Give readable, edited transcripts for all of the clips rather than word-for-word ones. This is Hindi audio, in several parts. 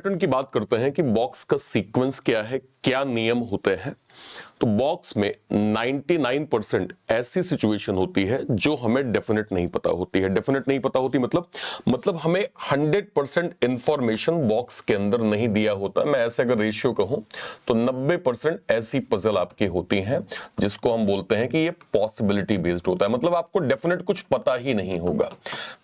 पैटर्न की बात करते हैं कि बॉक्स का सीक्वेंस क्या है, क्या नियम होते हैं। तो बॉक्स में 99% ऐसी सिचुएशन होती है जो हमें डेफिनेट नहीं पता होती है। डेफिनेट नहीं पता होती मतलब हमें 100% इंफॉर्मेशन बॉक्स के अंदर नहीं दिया होता। मैं ऐसे अगर रेशियो कहूं तो 90% ऐसी पजल आपकी होती हैं जिसको हम बोलते हैं कि ये पॉसिबिलिटी बेस्ड होता है, मतलब आपको डेफिनेट कुछ पता ही नहीं होगा।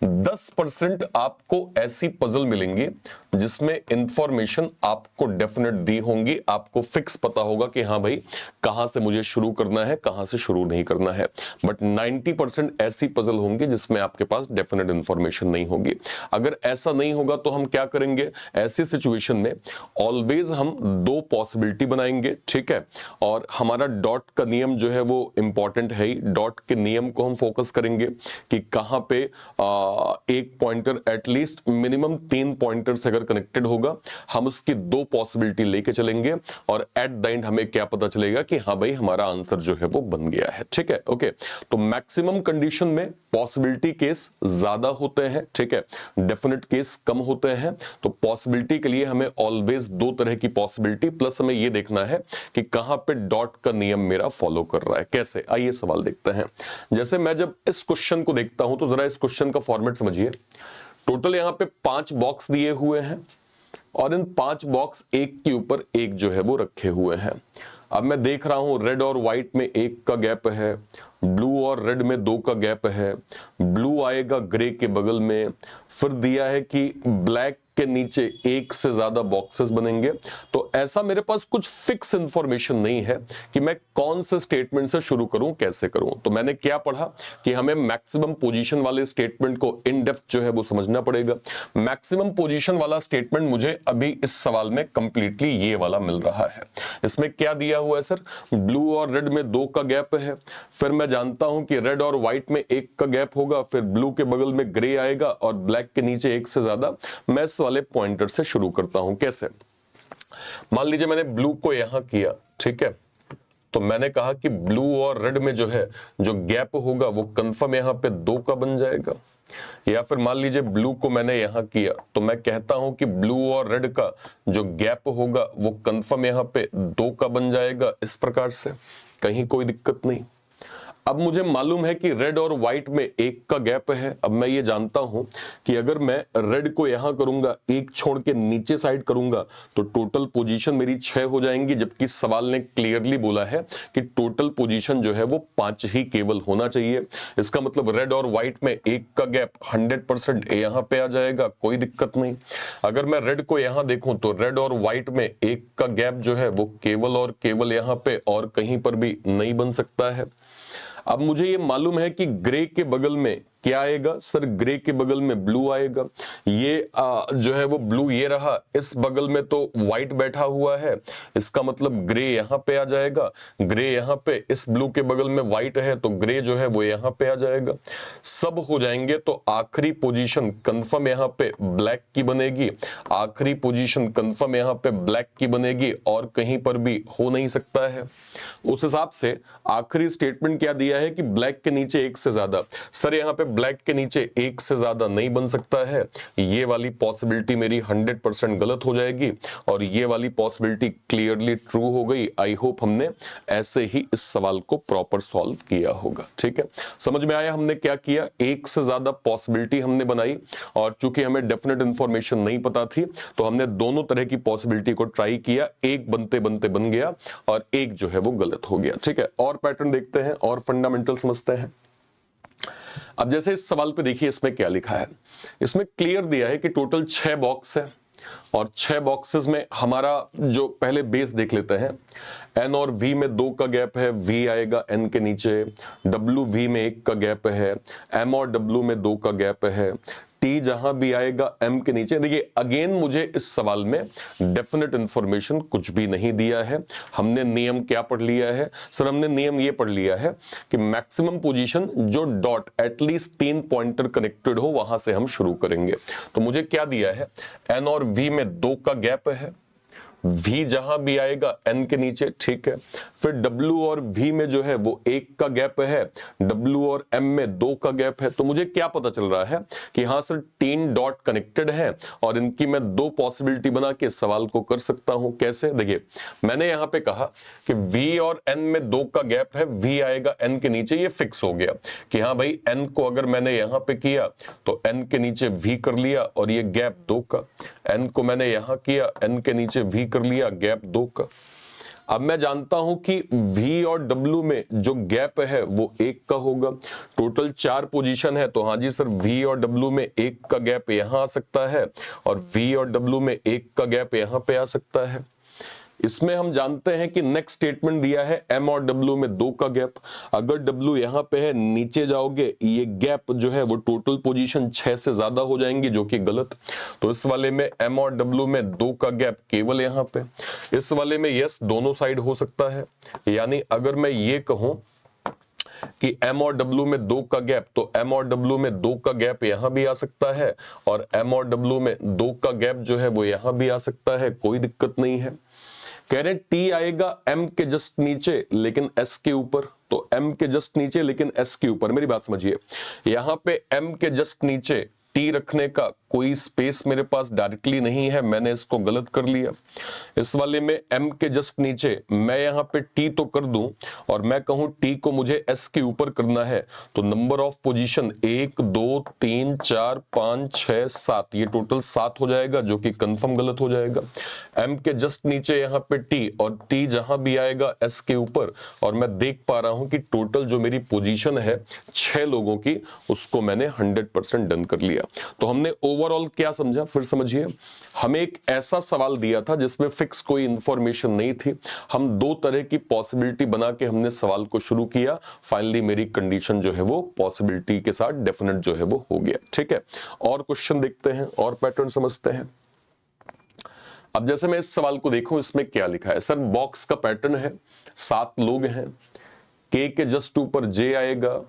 10% आपको ऐसी पजल मिलेंगी जिसमें इंफॉर्मेशन आपको डेफिनेट दी होंगी, आपको फिक्स पता होगा कि हाँ भाई कहां से मुझे शुरू करना है, कहां से शुरू नहीं करना है। बट 90% ऐसी पजल होंगी जिसमें आपके पास डेफिनेट इंफॉर्मेशन नहीं होगी। अगर ऐसा नहीं होगा तो हम क्या करेंगे, ऐसी सिचुएशन में ऑलवेज हम दो पॉसिबिलिटी बनाएंगे, ठीक है। और हमारा डॉट का नियम जो है वो इंपॉर्टेंट है ही। डॉट के नियम को हम फोकस करेंगे कि कहां पे एक पॉइंटर एटलीस्ट मिनिमम 3 पॉइंटर्स अगर कनेक्टेड होगा हम उसकी दो पॉसिबिलिटी लेके चलेंगे और एट द एंड हमें क्या पता चलेगा कि हाँ भाई हमारा आंसर जो है वो बन गया है, ठीक है। ओके, तो मैक्सिमम कंडीशन में पॉसिबिलिटी केस ज्यादा होते हैं, ठीक है, डेफिनेट केस कम होते हैं। तो पॉसिबिलिटी के लिए हमें ऑलवेज दो तरह की पॉसिबिलिटी प्लस हमें यह देखना है कि कहां पे डॉट का नियम मेरा फॉलो कर रहा है। कैसे, आइए सवाल देखते हैं। जैसे मैं जब इस क्वेश्चन को देखता हूं तो जरा इस क्वेश्चन का फॉर्मेट समझिए। टोटल यहां पे 5 बॉक्स दिए हुए हैं और इन 5 बॉक्स एक के ऊपर एक जो है वो रखे हुए हैं। अब मैं देख रहा हूं रेड और व्हाइट में 1 का गैप है, ब्लू और रेड में 2 का गैप है, ब्लू आएगा ग्रे के बगल में, फिर दिया है कि ब्लैक के नीचे 1 से ज्यादा बॉक्सेस बनेंगे। तो ऐसा मेरे पास कुछ फिक्स इंफॉर्मेशन नहीं है कि मैं कौन से स्टेटमेंट से शुरू करूं, कैसे करूं। तो मैंने क्या पढ़ा कि हमें मैक्सिमम पोजीशन वाले स्टेटमेंट को इन डेप्थ जो है वो समझना पड़ेगा। मैक्सिमम पोजीशन वाला स्टेटमेंट मुझे अभी इस सवाल में कंप्लीटली ये वाला मिल रहा है। इसमें क्या दिया हुआ है सर, ब्लू और रेड में 2 का गैप है, फिर मैं जानता हूं कि रेड और व्हाइट में 1 का गैप होगा, फिर ब्लू के बगल में ग्रे आएगा और ब्लैक के नीचे 1 से ज्यादा। मैं इस वाले पॉइंटर से शुरू करता हूं। कैसे, मान लीजिए मैंने ब्लू को यहां किया, ठीक है, तो मैंने कहा कि ब्लू और रेड में जो है जो गैप होगा वो कंफर्म यहां पे 2 का बन जाएगा। या फिर मान लीजिए ब्लू को मैंने यहां किया तो मैं कहता हूं कि ब्लू और रेड का जो गैप होगा वो कंफर्म यहां पे 2 का बन जाएगा। इस प्रकार से कहीं कोई दिक्कत नहीं। अब मुझे मालूम है कि रेड और व्हाइट में 1 का गैप है। अब मैं ये जानता हूं कि अगर मैं रेड को यहां करूंगा, 1 छोड़ के नीचे साइड करूंगा तो टोटल पोजीशन मेरी 6 हो जाएंगी, जबकि सवाल ने क्लियरली बोला है कि टोटल पोजीशन जो है वो 5 ही केवल होना चाहिए। इसका मतलब रेड और व्हाइट में 1 का गैप 100% यहां पे आ जाएगा, कोई दिक्कत नहीं। अगर मैं रेड को यहां देखूं तो रेड और व्हाइट में 1 का गैप जो है वो केवल और केवल यहां पे और कहीं पर भी नहीं बन सकता है। अब मुझे ये मालूम है कि ग्रे के बगल में क्या आएगा सर, ग्रे के बगल में ब्लू आएगा। ये जो है वो ब्लू ये रहा, इस बगल में तो व्हाइट बैठा हुआ है, इसका मतलब ग्रे यहां पे आ जाएगा। ग्रे यहां पे, इस ब्लू के बगल में व्हाइट है तो ग्रे जो है वो यहां पे आ जाएगा। सब हो जाएंगे तो आखिरी पोजीशन कंफर्म यहां पे ब्लैक की बनेगी, आखिरी पोजीशन कंफर्म यहां पे ब्लैक की बनेगी और कहीं पर भी हो नहीं सकता है। उस हिसाब से आखिरी स्टेटमेंट क्या दिया है कि ब्लैक के नीचे 1 से ज्यादा। सर यहां पे ब्लैक के नीचे 1 से ज्यादा नहीं बन सकता है, ये वाली पॉसिबिलिटी मेरी 100% गलत हो जाएगी और ये वाली पॉसिबिलिटी क्लियरली ट्रू हो गई। आई होप हमने ऐसे ही इस सवाल को प्रॉपर सॉल्व किया होगा, ठीक है। समझ में आया हमने क्या किया, 1 से ज्यादा पॉसिबिलिटी हमने बनाई और चूंकि हमें डेफिनेट इंफॉर्मेशन नहीं पता थी तो हमने दोनों तरह की पॉसिबिलिटी को ट्राई किया, एक बनते बनते बन गया और एक जो है वो गलत हो गया, ठीक है। और पैटर्न देखते हैं और फंडामेंटल समझते हैं। अब जैसे इस सवाल पे देखिए इसमें क्या लिखा है, इसमें क्लियर दिया है कि टोटल 6 बॉक्स है और 6 बॉक्सेस में हमारा जो पहले बेस देख लेते हैं, एन और वी में 2 का गैप है, वी आएगा एन के नीचे, डब्ल्यू वी में 1 का गैप है, एम और डब्ल्यू में 2 का गैप है, टी जहां भी आएगा एम के नीचे। देखिए अगेन मुझे इस सवाल में डेफिनेट इंफॉर्मेशन कुछ भी नहीं दिया है। हमने नियम क्या पढ़ लिया है सर, हमने नियम ये पढ़ लिया है कि मैक्सिमम पोजीशन जो डॉट एटलीस्ट 3 पॉइंटर कनेक्टेड हो वहां से हम शुरू करेंगे। तो मुझे क्या दिया है, एन और वी में 2 का गैप है, V जहां भी आएगा N के नीचे, ठीक है। फिर W और V में जो है वो 1 का गैप है, W और M में 2 का गैप है। तो मुझे क्या पता चल रहा है कि हाँ सर 3 डॉट कनेक्टेड है और इनकी मैं 2 पॉसिबिलिटी बना के सवाल को कर सकता हूं। कैसे? देखिए, मैंने यहां पे कहा कि V और N में 2 का गैप है, V आएगा N के नीचे, ये फिक्स हो गया कि हाँ भाई N को अगर मैंने यहां पे किया तो N के नीचे V कर लिया और ये गैप 2 का, N को मैंने यहां किया, N के नीचे V कर लिया, गैप 2 का। अब मैं जानता हूं कि V और W में जो गैप है वो 1 का होगा। टोटल 4 पोजीशन है, तो हाँ जी सर V और W में 1 का गैप यहां आ सकता है और V और W में 1 का गैप यहां पे आ सकता है। इसमें हम जानते हैं कि नेक्स्ट स्टेटमेंट दिया है M और W में 2 का गैप। अगर W यहां पे है, नीचे जाओगे, ये गैप जो है वो टोटल पोजीशन 6 से ज्यादा हो जाएंगी, जो कि गलत। तो इस वाले में M और W में 2 का गैप केवल यहां पे। इस वाले में यस दोनों साइड हो सकता है, यानी अगर मैं ये कहूं कि M और W में 2 का गैप, तो M और W में 2 का गैप यहां भी आ सकता है और M और W में 2 का गैप जो है वो यहां भी आ सकता है, कोई दिक्कत नहीं है। कह रहे T आएगा M के जस्ट नीचे लेकिन S के ऊपर, तो M के जस्ट नीचे लेकिन S के ऊपर। मेरी बात समझिए, यहां पे M के जस्ट नीचे T रखने का कोई स्पेस मेरे पास डायरेक्टली नहीं है, मैंने इसको गलत कर लिया। इस वाले में M के जस्ट नीचे मैं यहां पे T तो कर दूं और मैं कहूं T को मुझे S के ऊपर करना है, तो नंबर ऑफ पोजीशन 1 2 3 4 5 6 7, ये टोटल 7 हो जाएगा, जो कि कंफर्म गलत हो जाएगा। M के जस्ट नीचे यहां पे T और T जहां भी आएगा S के ऊपर, और मैं देख पा रहा हूं कि टोटल जो मेरी पोजीशन है 6 लोगों की, उसको मैंने 100% डन कर लिया। तो हमने ओवरऑल क्या समझा, फिर समझिए। हमें एक ऐसा सवाल दिया था जिसमें फिक्स कोई इंफॉर्मेशन नहीं थी, हम 2 तरह की पॉसिबिलिटी बना के हमने सवाल को शुरू किया। फाइनली मेरी कंडीशन जो है वो पॉसिबिलिटी के साथ डेफिनेट जो है वो हो गया, ठीक है। और क्वेश्चन देखते हैं और पैटर्न समझते हैं। अब जैसे मैं इस सवाल को देखूं, इसमें क्या लिखा है, सर बॉक्स का पैटर्न है, 7 लोग हैं, K के जस्ट ऊपर J आएगा,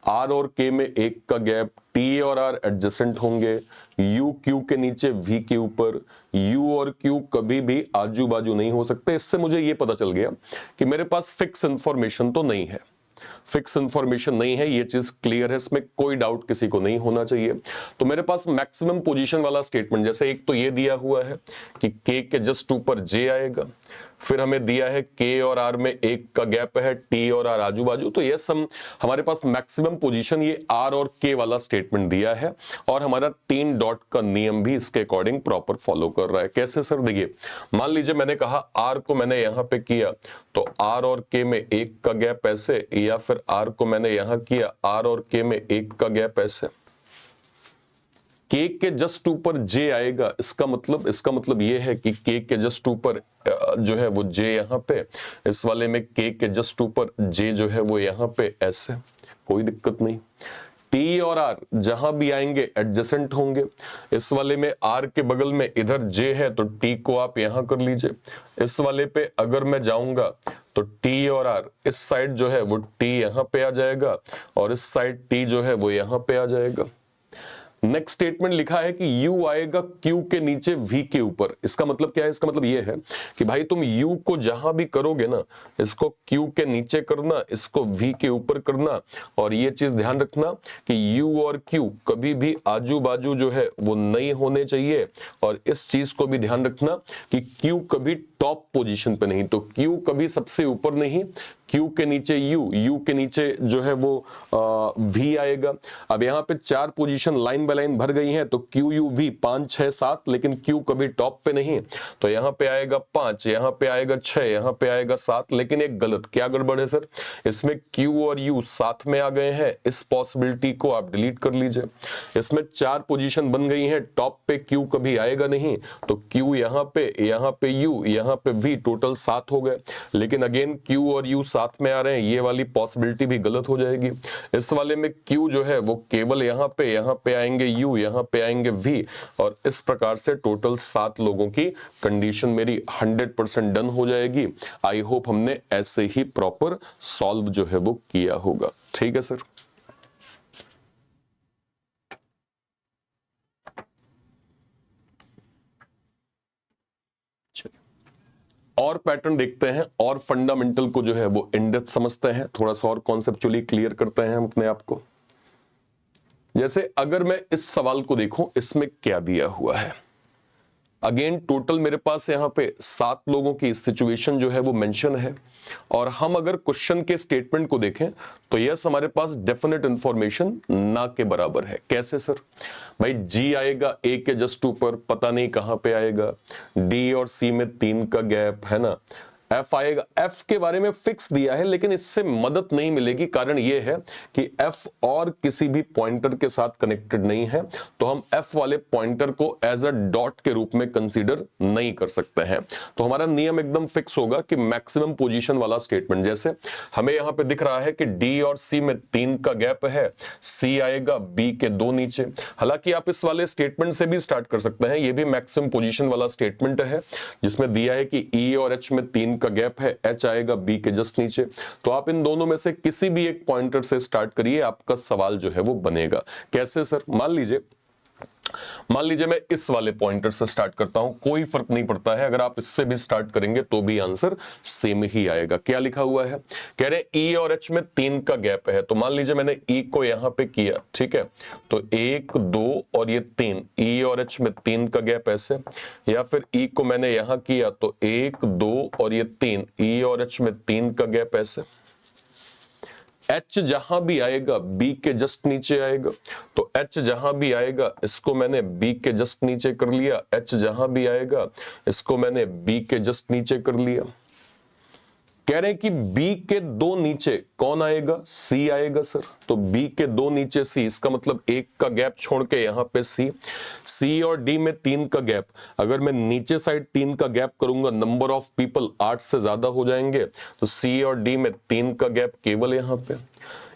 R और K में 1 का गैप, T और R एडजेसेंट होंगे, U Q के नीचे V के ऊपर, U और Q कभी भी आजू बाजू नहीं हो सकते। इससे मुझे ये पता चल गया कि मेरे पास फिक्स इंफॉर्मेशन तो नहीं है, फिक्स इंफॉर्मेशन नहीं है, ये चीज क्लियर है, इसमें कोई डाउट किसी को नहीं होना चाहिए। तो मेरे पास मैक्सिमम पोजीशन वाला स्टेटमेंट, जैसे एक तो ये दिया हुआ है कि K के जस्ट ऊपर J आएगा, फिर हमें दिया है K और R में 1 का गैप है, T और R आजू बाजू, तो ये हमारे पास मैक्सिमम पोजीशन ये R और K वाला स्टेटमेंट दिया है और हमारा 3 डॉट का नियम भी इसके अकॉर्डिंग प्रॉपर फॉलो कर रहा है। कैसे सर? देखिए, मान लीजिए मैंने कहा R को मैंने यहां पे किया, तो R और K में 1 का गैप ऐसे, या फिर R को मैंने यहां किया, R और K में 1 का गैप ऐसे, K के जस्ट ऊपर J आएगा, इसका मतलब ये है कि K के जस्ट ऊपर जो है वो J यहां पे, इस वाले में K के जस्ट ऊपर J जो है वो यहां पे ऐसे, कोई दिक्कत नहीं। T और R जहां भी आएंगे एडजेसेंट होंगे, इस वाले में R के बगल में इधर J है तो T को आप यहां कर लीजिए। इस वाले पे अगर मैं जाऊंगा तो T और R इस साइड जो है वो T यहां पे आ जाएगा और इस साइड T जो है वो यहां पे आ जाएगा। नेक्स्ट स्टेटमेंट लिखा है कि U आएगा Q के नीचे V के ऊपर। इसका मतलब क्या है? इसका मतलब ये है कि भाई तुम U को जहां भी करोगे ना, इसको Q के नीचे करना, इसको V के ऊपर करना, और ये चीज ध्यान रखना कि U और Q कभी भी आजू बाजू जो है वो नहीं होने चाहिए, और इस चीज को भी ध्यान रखना कि Q कभी टॉप पोजीशन पे नहीं, तो Q कभी सबसे ऊपर नहीं, Q के नीचे U के नीचे जो है वो V आएगा। अब यहाँ पे 4 पोजीशन लाइन बाय लाइन भर गई हैं, तो Q U V 5 6 7, लेकिन Q कभी टॉप पे नहीं, तो यहाँ पे आएगा 5, यहाँ पे आएगा 6, यहाँ पे आएगा 7, लेकिन एक गलत। क्या गड़बड़ है सर? इसमें Q और U साथ में आ गए हैं, इस पॉसिबिलिटी को आप डिलीट कर लीजिए। इसमें 4 पोजीशन बन गई हैं, टॉप पे Q कभी आएगा नहीं, तो Q यहाँ पे U, यहाँ पे V, टोटल 7 हो गए। लेकिन अगेन Q और U साथ में आ रहे हैं, ये वाली पॉसिबिलिटी भी गलत हो जाएगी। इस वाले में Q जो है वो केवल यहाँ पे आएंगे U, यहाँ पे आएंगे V, और इस प्रकार से टोटल 7 लोगों की कंडीशन मेरी 100% डन हो जाएगी। आई होप हमने ऐसे ही प्रॉपर सॉल्व जो है वो किया होगा। ठीक है सर। चलिए और पैटर्न देखते हैं और फंडामेंटल को जो है वो इन डेप्थ समझते हैं, थोड़ा सा और कॉन्सेप्चुअली क्लियर करते हैं हम अपने आप को। जैसे अगर मैं इस सवाल को देखूं, इसमें क्या दिया हुआ है। अगेन टोटल मेरे पास यहाँ पे 7 लोगों की सिचुएशन जो है वो मेंशन है, और हम अगर क्वेश्चन के स्टेटमेंट को देखें तो यस हमारे पास डेफिनेट इंफॉर्मेशन ना के बराबर है। कैसे सर? भाई जी आएगा ए के जस्ट ऊपर, पता नहीं कहां पे आएगा, डी और सी में 3 का गैप है ना, एफ आएगा, एफ के बारे में फिक्स दिया है लेकिन इससे मदद नहीं मिलेगी, कारण यह है कि एफ और किसी भी पॉइंटर के साथ कनेक्टेड नहीं है, तो हम एफ वाले पॉइंटर को एज अ डॉट के रूप में कंसीडर नहीं कर सकते हैं। तो हमारा नियम एकदम फिक्स होगा कि मैक्सिमम पोजीशन वाला स्टेटमेंट, जैसे हमें यहां पे दिख रहा है कि डी और सी में 3 का गैप है, सी आएगा बी के 2 नीचे। हालांकि आप इस वाले स्टेटमेंट से भी स्टार्ट कर सकते हैं, यह भी मैक्सिमम पोजीशन वाला स्टेटमेंट है, जिसमें दिया है कि ई और एच में 3 का गैप है, एच आएगा बी के जस्ट नीचे। तो आप इन दोनों में से किसी भी एक पॉइंटर से स्टार्ट करिए, आपका सवाल जो है वो बनेगा। कैसे सर? मान लीजिए मैं इस वाले पॉइंटर से स्टार्ट करता हूं, कोई फर्क नहीं पड़ता है, अगर आप इससे भी स्टार्ट करेंगे तो भी आंसर सेम ही आएगा। क्या लिखा हुआ है? कह रहे ई और एच में 3 का गैप है, तो मान लीजिए मैंने ई को यहां पे किया, ठीक है, तो 1 2 और ये 3, ई और एच में 3 का गैप ऐसे, या फिर ई को मैंने यहां किया तो 1 2 और ये 3, ई और एच में 3 का गैप ऐसे। H जहां भी आएगा B के जस्ट नीचे आएगा, तो H जहां भी आएगा इसको मैंने B के जस्ट नीचे कर लिया, H जहां भी आएगा इसको मैंने B के जस्ट नीचे कर लिया। कह रहे हैं कि B के 2 नीचे कौन आएगा? C आएगा सर। तो B के 2 नीचे C, इसका मतलब 1 का गैप छोड़ के यहां पे C और D में 3 का गैप, अगर मैं नीचे साइड 3 का गैप करूंगा, नंबर ऑफ पीपल 8 से ज्यादा हो जाएंगे, तो C और D में 3 का गैप केवल यहां पे।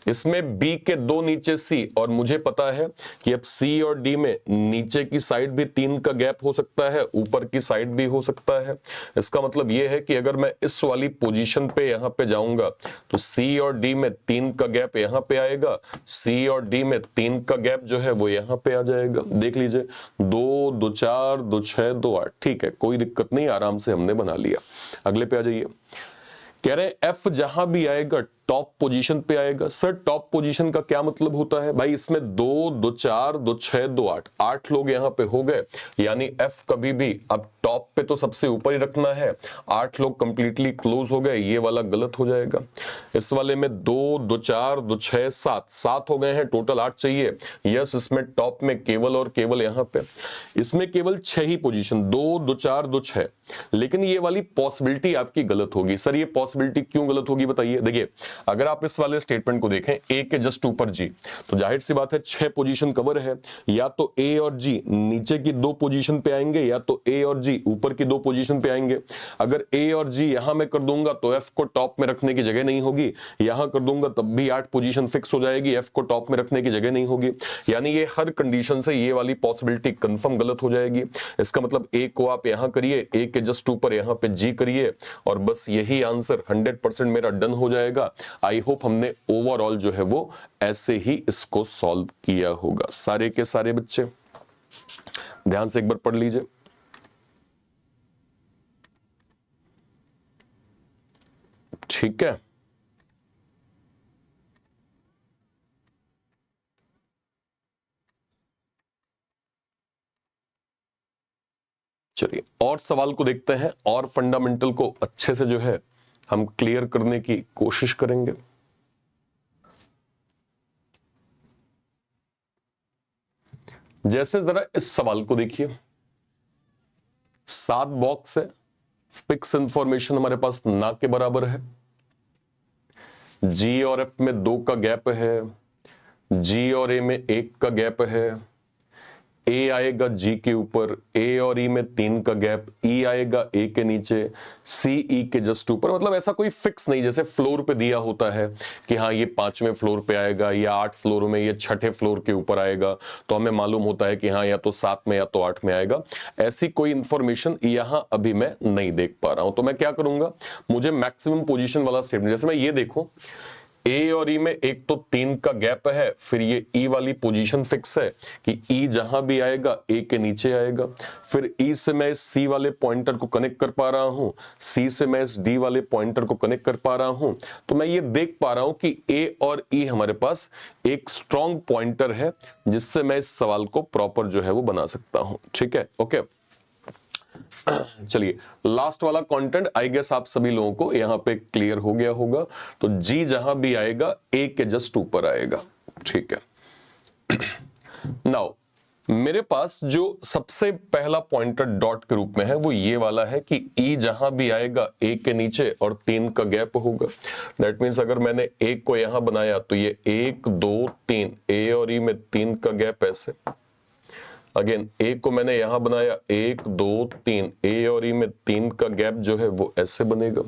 इसमें B के 2 नीचे C, और मुझे पता है कि अब C और D में नीचे की साइड भी 3 का गैप हो सकता है, ऊपर की साइड भी हो सकता है। इसका मतलब यह है कि अगर मैं इस वाली पोजीशन पे यहां पे जाऊंगा तो C और D में 3 का गैप यहां पे आएगा, C और D में 3 का गैप जो है वो यहां पे आ जाएगा। देख लीजिए, 2 2 4 2 6 2 8, ठीक है, कोई दिक्कत नहीं, आराम से हमने बना लिया। अगले पे आ जाइए। कह रहे हैं F जहां भी आएगा टॉप पोजीशन पे आएगा। सर टॉप पोजीशन का क्या मतलब होता है? भाई इसमें 2 2 4 2 6 2 8, 8 लोग यहां पे हो गए, यानी F कभी भी अब टॉप पे तो सबसे ऊपर ही रखना है, 8 लोग कंप्लीटली क्लोज हो गए, ये वाला गलत हो जाएगा। इस वाले में 2 2 4 2 6 7, 7 हो गए हैं, टोटल 8 चाहिए। यस, इसमें टॉप में केवल और केवल यहां पे, इसमें केवल 6 ही पोजीशन, 2 2 4 2 6, लेकिन ये वाली पॉसिबिलिटी आपकी गलत होगी। सर ये पॉसिबिलिटी क्यों गलत होगी बताइए। देखिए, अगर आप इस वाले स्टेटमेंट को देखें, ए के जस्ट ऊपर जी, तो जाहिर सी बात है 6 पोजीशन कवर है, या तो ए और जी नीचे की 2 पोजीशन पे आएंगे, या तो ए और जी ऊपर की 2 पोजीशन पे आएंगे। अगर ए और जी यहां मैं कर दूंगा तो एफ को टॉप में रखने की जगह नहीं होगी, यहां कर दूंगा तब भी 8 पोजीशन फिक्स हो जाएगी, एफ को टॉप में रखने की जगह नहीं होगी, यानी ये हर कंडीशन से ये वाली पॉसिबिलिटी कंफर्म गलत हो जाएगी। इसका मतलब ए को आप यहां करिए, ए के जस्ट ऊपर यहां पे जी करिए, और बस यही आंसर 100% मेरा डन हो जाएगा। आई होप हमने ओवरऑल जो है वो ऐसे ही इसको सॉल्व किया होगा। सारे के सारे बच्चे ध्यान से एक बार पढ़ लीजिए। ठीक है, चलिए और सवाल को देखते हैं, और फंडामेंटल को अच्छे से जो है हम क्लियर करने की कोशिश करेंगे। जैसे जरा इस सवाल को देखिए, 7 बॉक्स है, फिक्स इंफॉर्मेशन हमारे पास ना के बराबर है, जी और एफ में 2 का गैप है, जी और ए में 1 का गैप है, ए आएगा जी के ऊपर, ए और ई में 3 का गैप, ई आएगा ए के नीचे, सी ई के जस्ट ऊपर। मतलब ऐसा कोई फिक्स नहीं, जैसे फ्लोर पे दिया होता है कि हाँ ये 5वें फ्लोर पे आएगा, या 8 फ्लोर में, ये 6ठे फ्लोर के ऊपर आएगा, तो हमें मालूम होता है कि हाँ या तो 7 में या तो 8 में आएगा। ऐसी कोई इंफॉर्मेशन यहां अभी मैं नहीं देख पा रहा हूं, तो मैं क्या करूंगा, मुझे मैक्सिमम पोजीशन वाला स्टेटमेंट, जैसे मैं ये देखूं ए और ई में एक तो 3 का गैप है, फिर ये ई वाली पोजीशन फिक्स है कि ई जहां भी आएगा ए के नीचे आएगा। फिर ई से मैं इस सी वाले पॉइंटर को कनेक्ट कर पा रहा हूं, सी से मैं इस डी वाले पॉइंटर को कनेक्ट कर पा रहा हूं, तो मैं ये देख पा रहा हूं कि ए और ई हमारे पास एक स्ट्रॉन्ग पॉइंटर है जिससे मैं इस सवाल को प्रॉपर जो है वो बना सकता हूं। ठीक है, ओके। चलिए लास्ट वाला कंटेंट आई गेस आप सभी लोगों को यहां पे क्लियर हो गया होगा। तो जी जहां भी आएगा ए के जस्ट ऊपर आएगा। ठीक है। नाउ मेरे पास जो सबसे पहला पॉइंटर डॉट के रूप में है वो ये वाला है कि ई जहां भी आएगा ए के नीचे और 3 का गैप होगा। दैट मीन्स अगर मैंने ए को यहां बनाया तो ये 1 2 3, ए और ई में 3 का गैप ऐसे। अगेन ए को मैंने यहां बनाया 1 2 3, ए और ई में 3 का गैप जो है वो ऐसे बनेगा।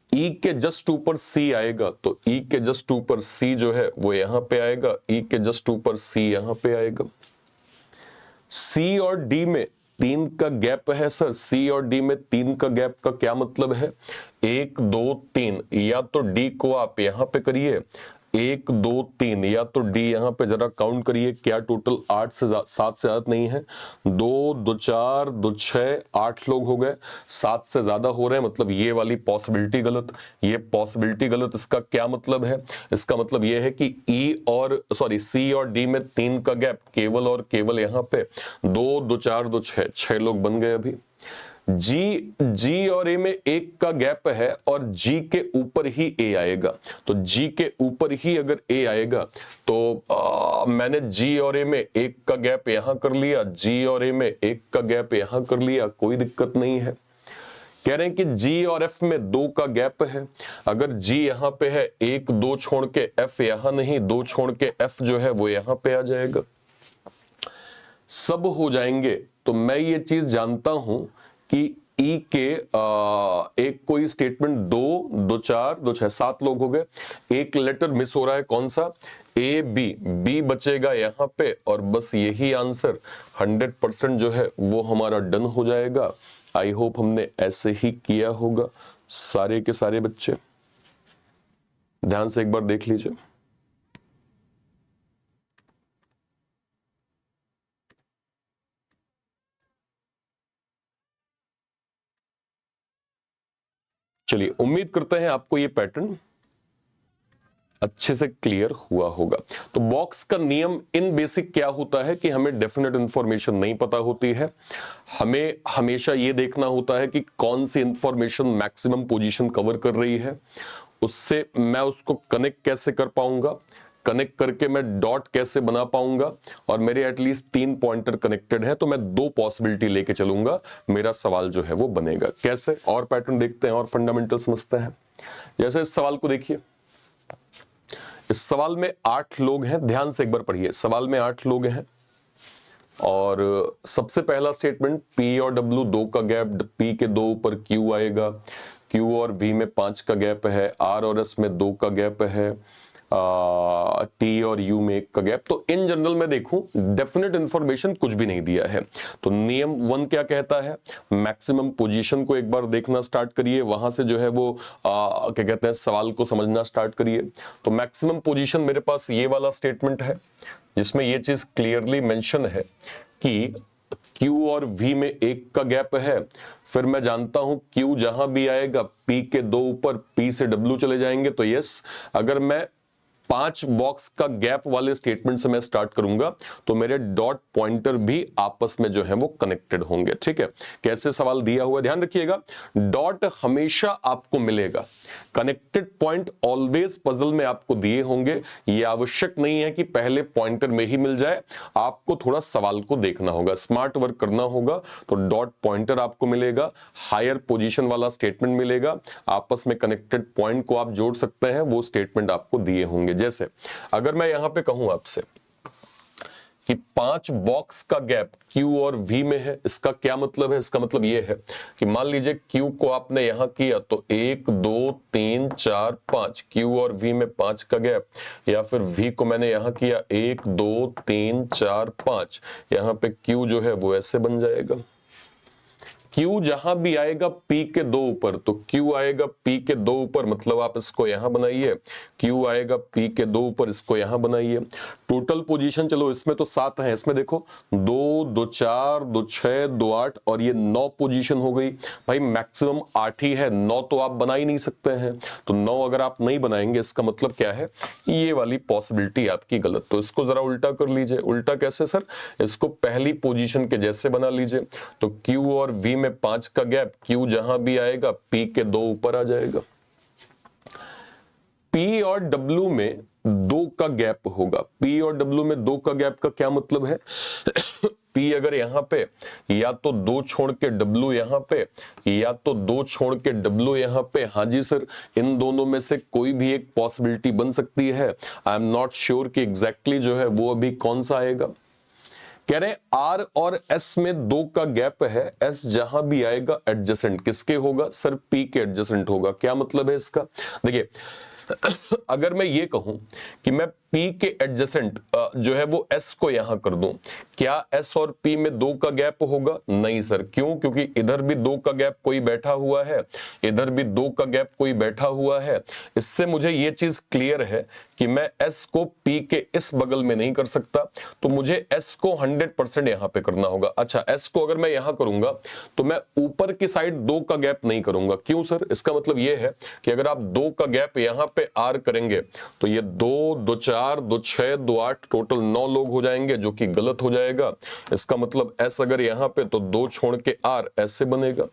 ई के जस्ट ऊपर सी आएगा तो ई के जस्ट ऊपर सी जो है वो यहां पे आएगा, ई के जस्ट ऊपर सी यहां पे आएगा। सी और डी में 3 का गैप है सर, सी और डी में 3 का गैप का क्या मतलब है? 1 2 3, या तो डी को आप यहां पे करिए 1 2 3, या तो डी यहां पे जरा काउंट करिए क्या टोटल 7 से ज्यादा नहीं है। 2 2 4 2 6 8 लोग हो गए, 7 से ज्यादा हो रहे हैं, मतलब ये वाली पॉसिबिलिटी गलत, ये पॉसिबिलिटी गलत। इसका क्या मतलब है? इसका मतलब ये है कि सी और डी में 3 का गैप केवल और केवल यहां पे 2 2 4 2 6 लोग बन गए अभी। जी और ए में 1 का गैप है और जी के ऊपर ही ए आएगा, तो जी के ऊपर ही अगर ए आएगा तो मैंने जी और ए में 1 का गैप यहां कर लिया, जी और ए में 1 का गैप यहां कर लिया, कोई दिक्कत नहीं है। कह रहे हैं कि जी और एफ में 2 का गैप है, अगर जी यहां पे है 1 2 छोड़ के एफ यहां नहीं, 2 छोड़ के एफ जो है वो यहां पे आ जाएगा, सब हो जाएंगे। तो मैं ये चीज जानता हूं कि ई के एक कोई स्टेटमेंट 2 2 4 2 6 7 लोग हो गए, एक लेटर मिस हो रहा है, कौन सा? ए बी बचेगा यहां पे, और बस यही आंसर 100% जो है वो हमारा डन हो जाएगा। आई होप हमने ऐसे ही किया होगा सारे के सारे बच्चे। ध्यान से एक बार देख लीजिए। चलिए उम्मीद करते हैं आपको ये पैटर्न अच्छे से क्लियर हुआ होगा। तो बॉक्स का नियम इन बेसिक क्या होता है कि हमें डेफिनेट इंफॉर्मेशन नहीं पता होती है, हमें हमेशा ये देखना होता है कि कौन सी इंफॉर्मेशन मैक्सिमम पोजीशन कवर कर रही है, उससे मैं उसको कनेक्ट कैसे कर पाऊंगा, कनेक्ट करके मैं डॉट कैसे बना पाऊंगा, और मेरे एटलीस्ट 3 पॉइंटर कनेक्टेड है तो मैं 2 पॉसिबिलिटी लेके चलूंगा, मेरा सवाल जो है वो बनेगा। कैसे? और पैटर्न देखते हैं और फंडामेंटल समझते हैं। जैसे इस सवाल को देखिए, इस सवाल में 8 लोग हैं, ध्यान से एक बार पढ़िए। सवाल में 8 लोग हैं और सबसे पहला स्टेटमेंट P और W 2 का गैप, P के 2 ऊपर Q आएगा, Q और V में 5 का गैप है, R और S में 2 का गैप है, T और U में 1 का गैप। तो इन जनरल में देखूं डेफिनेट इंफॉर्मेशन कुछ भी नहीं दिया है, तो नियम 1 क्या कहता है? मैक्सिमम पोजीशन को एक बार देखना स्टार्ट करिए, वहां से जो है वो क्या कहते हैं सवाल को समझना स्टार्ट करिए। तो मैक्सिमम पोजीशन मेरे पास ये वाला स्टेटमेंट है जिसमें ये चीज क्लियरली मेंशन है कि Q और V में 1 का गैप है। फिर मैं जानता हूं Q जहां भी आएगा P के 2 ऊपर P से W चले जाएंगे, तो यस, अगर मैं 5 बॉक्स का गैप वाले स्टेटमेंट से मैं स्टार्ट करूंगा तो मेरे डॉट पॉइंटर भी आपस में जो है वो कनेक्टेड होंगे। ठीक है, कैसे सवाल दिया हुआ ध्यान रखिएगा, डॉट हमेशा आपको मिलेगा, कनेक्टेड पॉइंट ऑलवेज पजल में आपको दिए होंगे। यह आवश्यक नहीं है कि पहले पॉइंटर में ही मिल जाए, आपको थोड़ा सवाल को देखना होगा, स्मार्ट वर्क करना होगा। तो डॉट पॉइंटर आपको मिलेगा, हायर पोजीशन वाला स्टेटमेंट मिलेगा, आपस में कनेक्टेड पॉइंट को आप जोड़ सकते हैं, वो स्टेटमेंट आपको दिए होंगे। जैसे अगर मैं यहां पे कहूं आपसे कि 5 बॉक्स का गैप Q और V में है, इसका क्या मतलब है? इसका मतलब यह है कि मान लीजिए Q को आपने यहां किया तो 1 2 3 4 5, Q और V में 5 का गैप, या फिर V को मैंने यहां किया 1 2 3 4 5, यहां पे Q जो है वो ऐसे बन जाएगा। Q जहां भी आएगा P के दो ऊपर, तो Q आएगा P के दो ऊपर, मतलब आप इसको यहां बनाइए, Q आएगा P के दो ऊपर, इसको यहां बनाइए। टोटल पोजीशन चलो इसमें तो 7 है, इसमें देखो 2 2 4 2 6 2 8 और ये 9 पोजीशन हो गई। भाई मैक्सिमम 8 ही है, 9 तो आप बना ही नहीं सकते हैं। तो 9 अगर आप नहीं बनाएंगे इसका मतलब क्या है, ये वाली पॉसिबिलिटी आपकी गलत। तो इसको जरा उल्टा कर लीजिए। उल्टा कैसे सर? इसको पहली पोजीशन के जैसे बना लीजिए। तो Q और V में 5 का गैप, Q जहां भी आएगा P के दो ऊपर आ जाएगा। P और W में 2 का गैप होगा। P और W में 2 का गैप का क्या मतलब है? P अगर यहां पे, या तो 2 छोड़ के W यहां पे, या तो 2 छोड़ के W यहां पे। हाँ जी सर, इन दोनों में से कोई भी एक पॉसिबिलिटी बन सकती है। आई एम नॉट श्योर कि एग्जैक्टली जो है वो अभी कौन सा आएगा। कह रहे R और S में 2 का गैप है, S जहां भी आएगा एडजेसेंट किसके होगा? सर P के एडजेसेंट होगा। क्या मतलब है इसका? देखिए अगर मैं ये कहूं कि मैं P के एडजेसेंट जो है वो S को यहां कर दूं, क्या S और P में 2 का गैप होगा? नहीं सर। क्यों? क्योंकि इधर भी 2 का गैप कोई बैठा हुआ है, इधर भी 2 का गैप कोई बैठा हुआ है। इससे मुझे ये चीज क्लियर है कि मैं S को P के इस बगल में नहीं कर सकता, तो मुझे S को 100% यहां पे करना होगा। अच्छा, S को अगर मैं यहां करूंगा तो मैं ऊपर की साइड 2 का गैप नहीं करूंगा। क्यों सर? इसका मतलब ये है कि अगर आप 2 का गैप यहां पे R करेंगे तो ये 2 2 4 2 6 2 8 टोटल 9 लोग हो जाएंगे, जो कि गलत हो जाएगा। इसका मतलब S अगर यहां पे, तो 2 छोड़ के R ऐसे बनेगा।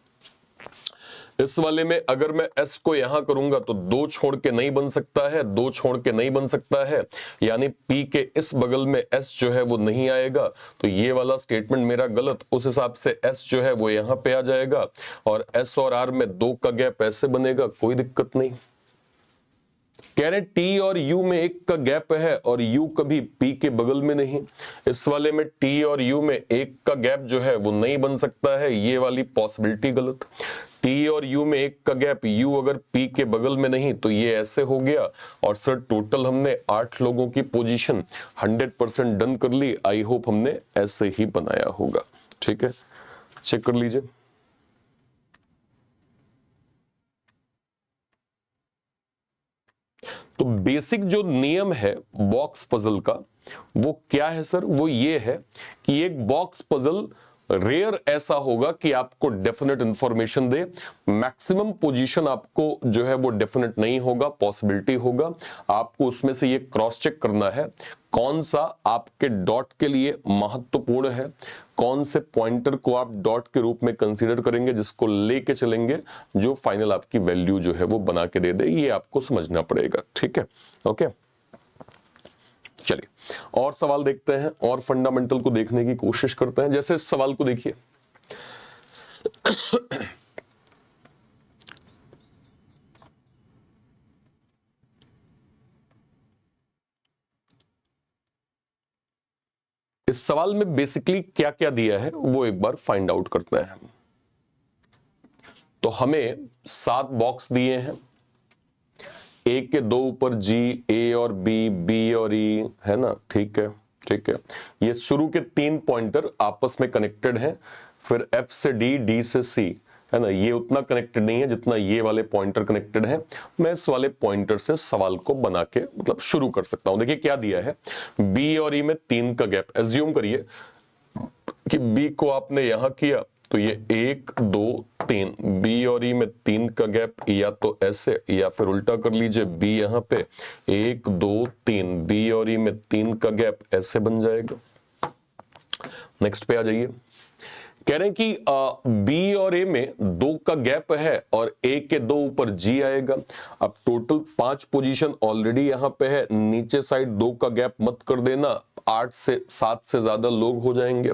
इस वाले में अगर मैं S को यहां करूंगा तो 2 छोड़ के नहीं बन सकता है, 2 छोड़ के नहीं बन सकता है, यानी P के इस बगल में S जो है वो नहीं आएगा। तो ये वाला स्टेटमेंट मेरा गलत। उस हिसाब से S जो है वो यहां पे आ जाएगा और S और R में 2 का गैप ऐसे बनेगा, कोई दिक्कत नहीं। कह रहे T और U में 1 का गैप है और U कभी P के बगल में नहीं। इस वाले में T और U में 1 का गैप जो है वो नहीं बन सकता है, ये वाली पॉसिबिलिटी गलत। T और U में 1 का गैप, U अगर P के बगल में नहीं तो ये ऐसे हो गया। और सर टोटल हमने 8 लोगों की पोजीशन 100% डन कर ली। आई होप हमने ऐसे ही बनाया होगा। ठीक है, चेक कर लीजिए। तो बेसिक जो नियम है बॉक्स पजल का वो क्या है सर? वो ये है कि एक बॉक्स पजल रेयर ऐसा होगा कि आपको डेफिनेट इंफॉर्मेशन दे। मैक्सिमम पोजीशन आपको जो है वो डेफिनेट नहीं होगा, पॉसिबिलिटी होगा। आपको उसमें से ये क्रॉस चेक करना है कौन सा आपके डॉट के लिए महत्वपूर्ण है, कौन से पॉइंटर को आप डॉट के रूप में कंसीडर करेंगे, जिसको लेके चलेंगे, जो फाइनल आपकी वैल्यू जो है वो बना के दे दे। ये आपको समझना पड़ेगा। ठीक है, ओके। चलिए और सवाल देखते हैं और फंडामेंटल को देखने की कोशिश करते हैं। जैसे इस सवाल को देखिए, इस सवाल में बेसिकली क्या क्या दिया है वो एक बार फाइंड आउट करते हैं। तो हमें 7 बॉक्स दिए हैं, ए के 2 ऊपर G, A और B, B और E, है ना? ठीक है, ठीक है। ये शुरू के 3 पॉइंटर आपस में कनेक्टेड हैं, फिर F से D, D से C, है ना? ये उतना कनेक्टेड नहीं है जितना ये वाले पॉइंटर कनेक्टेड है। मैं इस वाले पॉइंटर से सवाल को बना के मतलब शुरू कर सकता हूं। देखिए क्या दिया है, B और E में 3 का गैप। एज्यूम करिए कि B को आपने यहां किया तो ये 1 2 3, B और E में 3 का गैप, या तो ऐसे या फिर उल्टा कर लीजिए, B यहां पे 1 2 3, B और E में 3 का गैप ऐसे बन जाएगा। नेक्स्ट पे आ जाइए। कह रहे हैं कि B और A में 2 का गैप है और A के 2 ऊपर G आएगा। अब टोटल 5 पोजीशन ऑलरेडी यहां पे है, नीचे साइड 2 का गैप मत कर देना, 8 से 7 से ज्यादा लोग हो जाएंगे।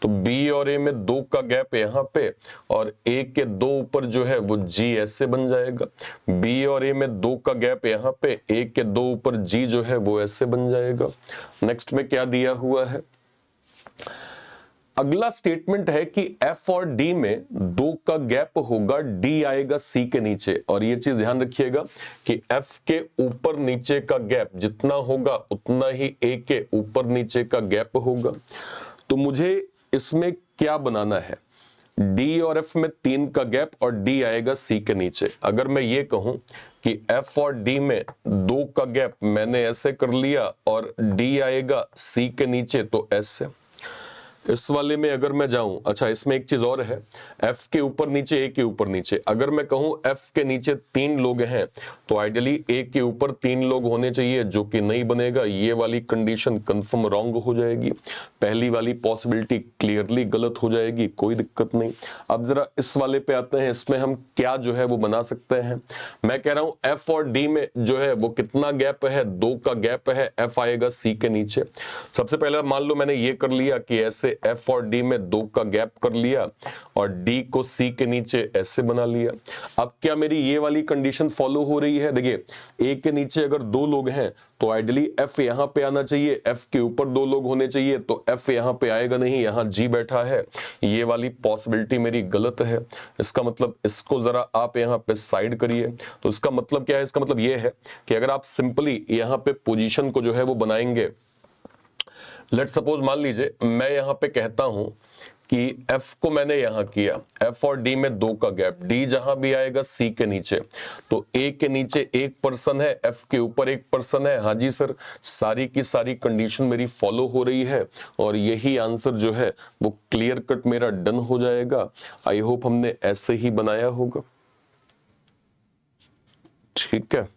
तो B और A में 2 का गैप यहां पे और A के 2 ऊपर जो है वो G ऐसे बन जाएगा। B और A में 2 का गैप यहां पे, A के 2 ऊपर G जो है वो ऐसे बन जाएगा। नेक्स्ट में क्या दिया हुआ है, अगला स्टेटमेंट है कि F और D में 2 का गैप होगा, D आएगा C के नीचे। और ये चीज ध्यान रखिएगा कि F के ऊपर नीचे का गैप जितना होगा उतना ही A के ऊपर नीचे का गैप होगा। तो मुझे इसमें क्या बनाना है, डी और एफ में 3 का गैप और डी आएगा सी के नीचे। अगर मैं ये कहूं कि एफ और डी में 2 का गैप मैंने ऐसे कर लिया और डी आएगा सी के नीचे तो ऐसे। इस वाले में अगर मैं जाऊं, अच्छा इसमें एक चीज और है, F के ऊपर नीचे A के ऊपर नीचे। अगर मैं कहूं F के नीचे 3 लोग हैं तो आइडियली A के ऊपर 3 लोग होने चाहिए, जो कि नहीं बनेगा। ये वाली कंडीशन कंफर्म रॉन्ग हो जाएगी, पहली वाली पॉसिबिलिटी क्लियरली गलत हो जाएगी, कोई दिक्कत नहीं। अब जरा इस वाले पे आते हैं, इसमें हम क्या जो है वो बना सकते हैं। मैं कह रहा हूं F और D में जो है वो कितना गैप है, 2 का गैप है, F आएगा C के नीचे। सबसे पहले मान लो मैंने ये कर लिया कि ऐसे F और D में 2 का गैप कर लिया और D को C के नीचे ऐसे बना लिया। अब क्या मेरी ये वाली कंडीशन फॉलो हो रही है? देखिए A के नीचे अगर 2 लोग हैं तो आइडियली F यहां पे आना चाहिए, F के ऊपर 2 लोग होने चाहिए, तो F यहां पे आएगा नहीं, यहां G बैठा है। ये वाली पॉसिबिलिटी मेरी गलत है। इसका मतलब इसको जरा आप यहां पे साइड करिए। तो इसका मतलब क्या है? इसका मतलब ये है कि अगर आप सिंपली यहां पे पोजीशन को जो है वो बनाएंगे, लेट सपोज मान लीजिए मैं यहां पे कहता हूं कि F को मैंने यहां किया, F और D में 2 का गैप, D जहां भी आएगा C के नीचे, तो A के नीचे एक पर्सन है, F के ऊपर एक पर्सन है। हाँ जी सर, सारी की सारी कंडीशन मेरी फॉलो हो रही है और यही आंसर जो है वो क्लियर कट मेरा डन हो जाएगा। आई होप हमने ऐसे ही बनाया होगा। ठीक है,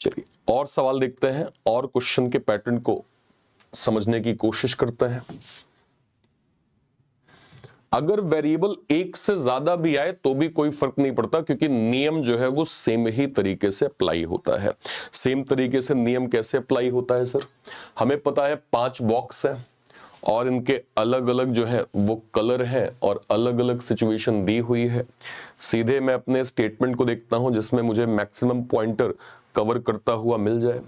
चलिए और सवाल देखते हैं और क्वेश्चन के पैटर्न को समझने की कोशिश करते हैं। अगर वेरिएबल एक से ज्यादा भी आए तो भी कोई फर्क नहीं पड़ता, क्योंकि नियम जो है वो सेम ही तरीके से अप्लाई होता है। सेम तरीके से नियम कैसे अप्लाई होता है सर? हमें पता है 5 बॉक्स है और इनके अलग अलग जो है वो कलर है और अलग अलग सिचुएशन दी हुई है। सीधे मैं अपने स्टेटमेंट को देखता हूं जिसमें मुझे मैक्सिमम पॉइंटर कवर करता हुआ मिल जाए।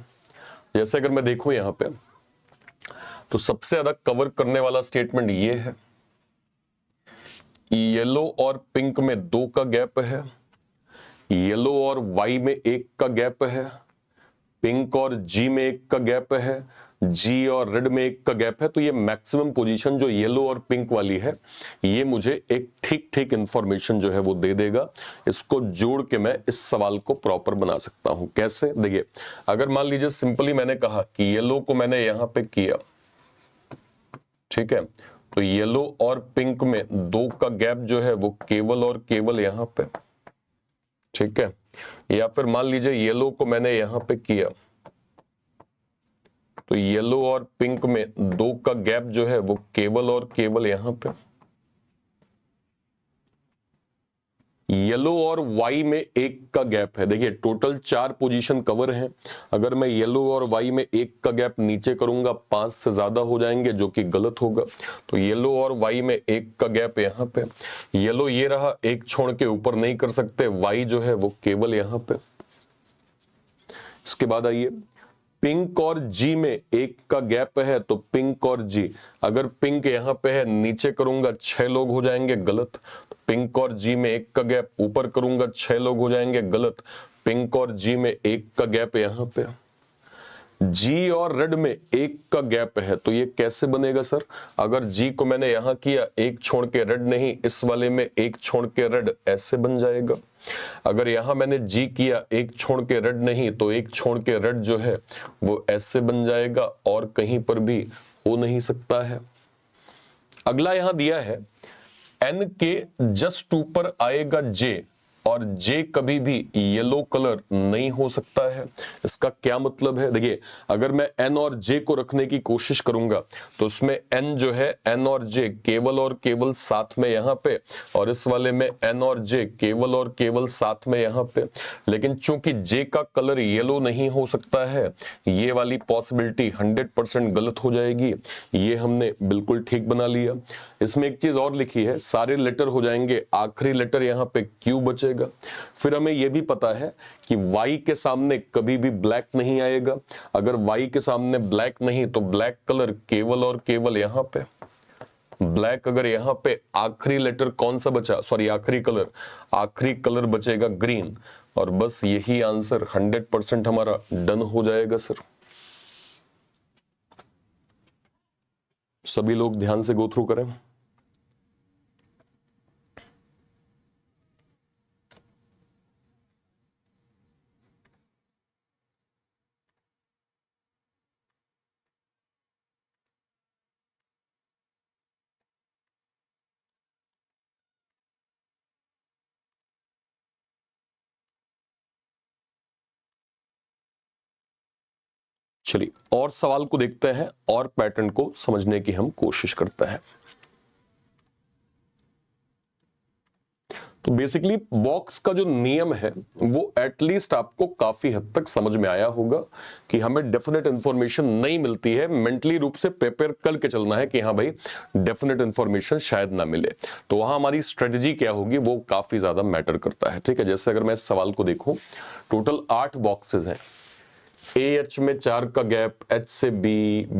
जैसे अगर मैं देखूं यहां पे, तो सबसे ज्यादा कवर करने वाला स्टेटमेंट ये है, येलो और पिंक में 2 का गैप है, येलो और वाई में 1 का गैप है, पिंक और जी में 1 का गैप है, जी और रेड में 1 का गैप है। तो ये मैक्सिमम पोजीशन जो येलो और पिंक वाली है, ये मुझे एक ठीक ठीक इंफॉर्मेशन जो है वो दे देगा। इसको जोड़ के मैं इस सवाल को प्रॉपर बना सकता हूं। कैसे? देखिए अगर मान लीजिए सिंपली मैंने कहा कि येलो को मैंने यहां पे किया, ठीक है, तो येलो और पिंक में 2 का गैप जो है वो केवल और केवल यहां पे, ठीक है। या फिर मान लीजिए येलो को मैंने यहां पे किया, तो येलो और पिंक में 2 का गैप जो है वो केवल और केवल यहां पे। येलो और वाई में 1 का गैप है। देखिए टोटल 4 पोजीशन कवर हैं। अगर मैं येलो और वाई में 1 का गैप नीचे करूंगा 5 से ज्यादा हो जाएंगे, जो कि गलत होगा। तो येलो और वाई में 1 का गैप यहां पे, येलो ये रहा, एक छोड़ के ऊपर नहीं कर सकते, वाई जो है वो केवल यहां पे। इसके बाद आइए, पिंक और जी में 1 का गैप है, तो पिंक और जी, अगर पिंक यहां पे है नीचे करूंगा 6 लोग हो जाएंगे, गलत। पिंक और जी में 1 का गैप ऊपर करूंगा 6 लोग हो जाएंगे, गलत। पिंक और जी में 1 का गैप यहां पे, जी और रेड में 1 का गैप है, तो ये कैसे बनेगा सर? अगर जी को मैंने यहां किया, 1 छोड़ के रेड नहीं, इस वाले में 1 छोड़ के रेड, ऐसे बन जाएगा। अगर यहां मैंने जी किया, 1 छोड़ के रेड नहीं, तो 1 छोड़ के रेड जो है वो ऐसे बन जाएगा, और कहीं पर भी हो नहीं सकता है। अगला यहां दिया है, एन के जस्ट ऊपर आएगा जे, और जे कभी भी येलो कलर नहीं हो सकता है। इसका क्या मतलब है? देखिए अगर मैं एन और जे को रखने की कोशिश करूंगा तो उसमें एन जो है, एन और जे केवल और केवल साथ में यहां पे, और इस वाले में एन और जे केवल और केवल साथ में यहां पे। लेकिन चूंकि जे का कलर येलो नहीं हो सकता है, ये वाली पॉसिबिलिटी 100% गलत हो जाएगी। ये हमने बिल्कुल ठीक बना लिया। इसमें एक चीज और लिखी है, सारे लेटर हो जाएंगे, आखिरी लेटर यहां पे क्यू बचेगा। जाएगा। फिर हमें यह भी पता है कि y के सामने कभी भी ब्लैक नहीं आएगा। अगर y के सामने ब्लैक नहीं तो ब्लैक कलर केवल और केवल यहां पे ब्लैक। अगर यहां पे आखिरी लेटर कौन सा बचा, सॉरी आखिरी कलर बचेगा ग्रीन। और बस यही आंसर 100% हमारा डन हो जाएगा सर। सभी लोग ध्यान से गो थ्रू करें। चलिए और सवाल को देखते हैं और पैटर्न को समझने की हम कोशिश करते हैं। तो बेसिकली बॉक्स का जो नियम है वो एटलीस्ट आपको काफी हद तक समझ में आया होगा कि हमें डेफिनेट इंफॉर्मेशन नहीं मिलती है, मेंटली रूप से प्रिपेयर करके चलना है कि हाँ भाई डेफिनेट इंफॉर्मेशन शायद ना मिले। तो वहां हमारी स्ट्रेटजी क्या होगी वो काफी ज्यादा मैटर करता है। ठीक है, जैसे अगर मैं इस सवाल को देखूं, टोटल 8 बॉक्सेस हैं। AH में 4 का गैप, H से B,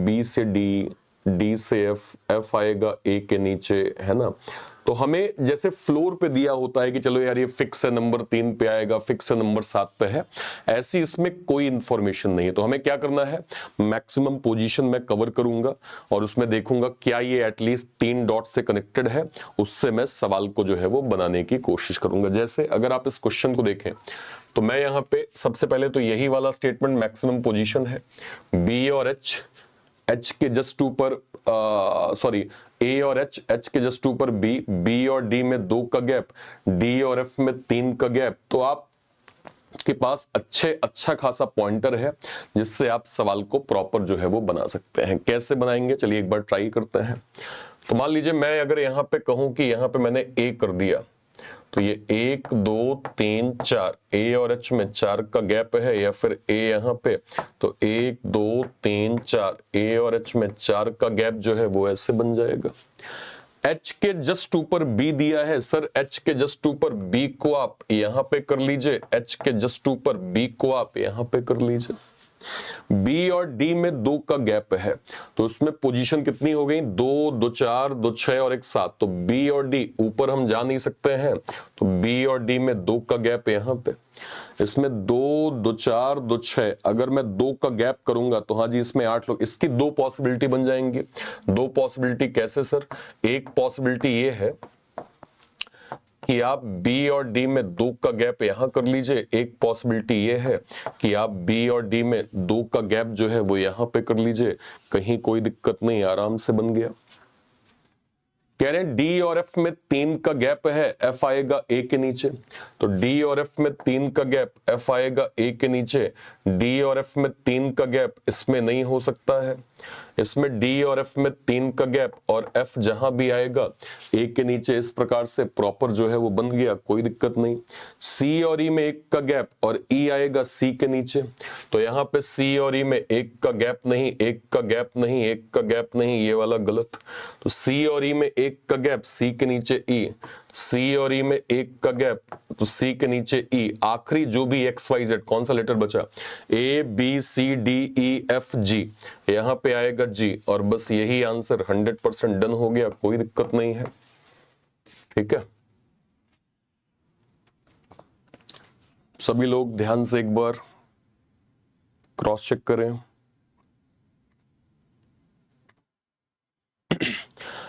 B से D, D से F, F आएगा A के नीचे, है ना। तो हमें जैसे फ्लोर पे दिया होता है कि चलो यार ये फिक्स है, नंबर 3 पे आएगा, फिक्स है नंबर 7 पे है, ऐसी इसमें कोई इंफॉर्मेशन नहीं है। तो हमें क्या करना है, मैक्सिमम पोजीशन में कवर करूंगा और उसमें देखूंगा क्या ये एटलीस्ट 3 डॉट से कनेक्टेड है, उससे मैं सवाल को जो है वो बनाने की कोशिश करूंगा। जैसे अगर आप इस क्वेश्चन को देखें तो मैं यहां पे सबसे पहले तो यही वाला स्टेटमेंट मैक्सिमम पोजीशन है, बी और एच के जस्ट ऊपर, सॉरी ए और एच के जस्ट ऊपर बी और डी में 2 का गैप, डी और एफ में 3 का गैप। तो आप के पास अच्छा खासा पॉइंटर है जिससे आप सवाल को प्रॉपर जो है वो बना सकते हैं। कैसे बनाएंगे चलिए एक बार ट्राई करते हैं। तो मान लीजिए मैं अगर यहां पे कहूं कि यहां पे मैंने ए कर दिया, तो ये 1 2 3 4 ए और एच में 4 का गैप है, या फिर ए यहां पे, तो 1 2 3 4 ए और एच में 4 का गैप जो है वो ऐसे बन जाएगा। एच के जस्ट ऊपर बी दिया है सर, एच के जस्ट ऊपर बी को आप यहां पे कर लीजिए, एच के जस्ट ऊपर बी को आप यहां पे कर लीजिए। बी और डी में 2 का गैप है, तो उसमें पोजीशन कितनी हो गई, 2 2 4 2 6 और 1 7। तो बी और डी ऊपर हम जा नहीं सकते हैं, तो बी और डी में 2 का गैप यहां पे। इसमें 2 2 4 2 6, अगर मैं 2 का गैप करूंगा तो हाँ जी इसमें 8 लोग, इसकी 2 पॉसिबिलिटी बन जाएंगी। 2 पॉसिबिलिटी कैसे सर, एक पॉसिबिलिटी ये है कि आप B और D में 2 का गैप यहां कर लीजिए, एक पॉसिबिलिटी ये है कि आप B और D में 2 का गैप जो है वो यहां पे कर लीजिए, कहीं कोई दिक्कत नहीं, आराम से बन गया। कह रहे हैं D और F में 3 का गैप है, F आएगा A के नीचे, तो D और F में 3 का गैप, F आएगा A के नीचे। D और F में 3 का गैप इसमें नहीं हो सकता है, इसमें D और F में 3 का गैप और F जहां भी आएगा A के नीचे, इस प्रकार से प्रॉपर जो है वो बन गया, कोई दिक्कत नहीं। C और E में 1 का गैप और E आएगा C के नीचे, तो यहां पे C और E में 1 का गैप नहीं, 1 का गैप नहीं, 1 का गैप नहीं, ये वाला गलत। तो C और E में 1 का गैप, C के नीचे E, C और E में 1 का गैप, तो C के नीचे E। आखिरी जो भी XYZ कौन सा लेटर बचा, A B C D E F G, यहां पे आएगा G, और बस यही आंसर 100% डन हो गया, कोई दिक्कत नहीं है। ठीक है, सभी लोग ध्यान से एक बार क्रॉस चेक करें।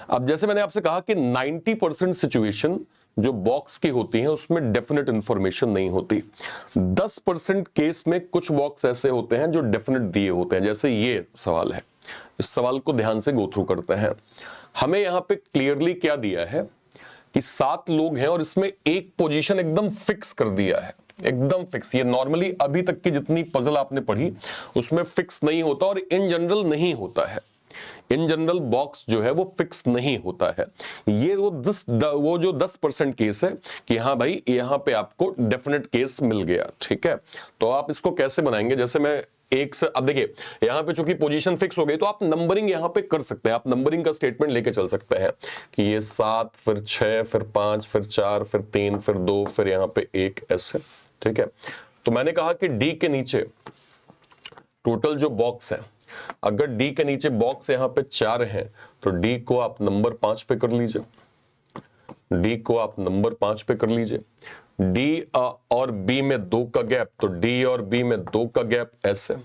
अब जैसे मैंने आपसे कहा कि 90% सिचुएशन जो बॉक्स की होती है उसमें डेफिनेट इंफॉर्मेशन नहीं होती। 10% केस में कुछ बॉक्स ऐसे होते हैं जो डेफिनेट दिए होते हैं, जैसे ये सवाल है। इस सवाल को ध्यान से गो थ्रू करते हैं। हमें यहां पे क्लियरली क्या दिया है कि 7 लोग हैं और इसमें एक पोजीशन एकदम फिक्स कर दिया है, एकदम फिक्स। ये नॉर्मली अभी तक की जितनी पजल आपने पढ़ी उसमें फिक्स नहीं होता और इन जनरल नहीं होता है। इन जनरल बॉक्स जो है वो फिक्स नहीं होता है। ये वो जो 10% केस है कि हाँ भाई यहां पे आपको डेफिनेट केस मिल गया। ठीक है, तो आप इसको कैसे बनाएंगे, जैसे मैं एक से, अब देखिए यहां पे चूंकि पोजीशन फिक्स हो गई तो आप नंबरिंग यहां पे कर सकते हैं, आप नंबरिंग का स्टेटमेंट लेके चल सकते हैं कि ये 7 फिर 6 फिर 5 फिर 4 फिर 3 फिर 2 फिर यहां पे 1 ऐसे, ठीक है। तो मैंने कहा कि डी के नीचे टोटल जो बॉक्स है, अगर डी के नीचे बॉक्स यहां पे 4 है तो डी को आप नंबर 5 पे कर लीजिए, डी को आप नंबर 5 पे कर लीजिए। डी और बी में 2 का गैप, तो डी और बी में 2 का गैप ऐसे।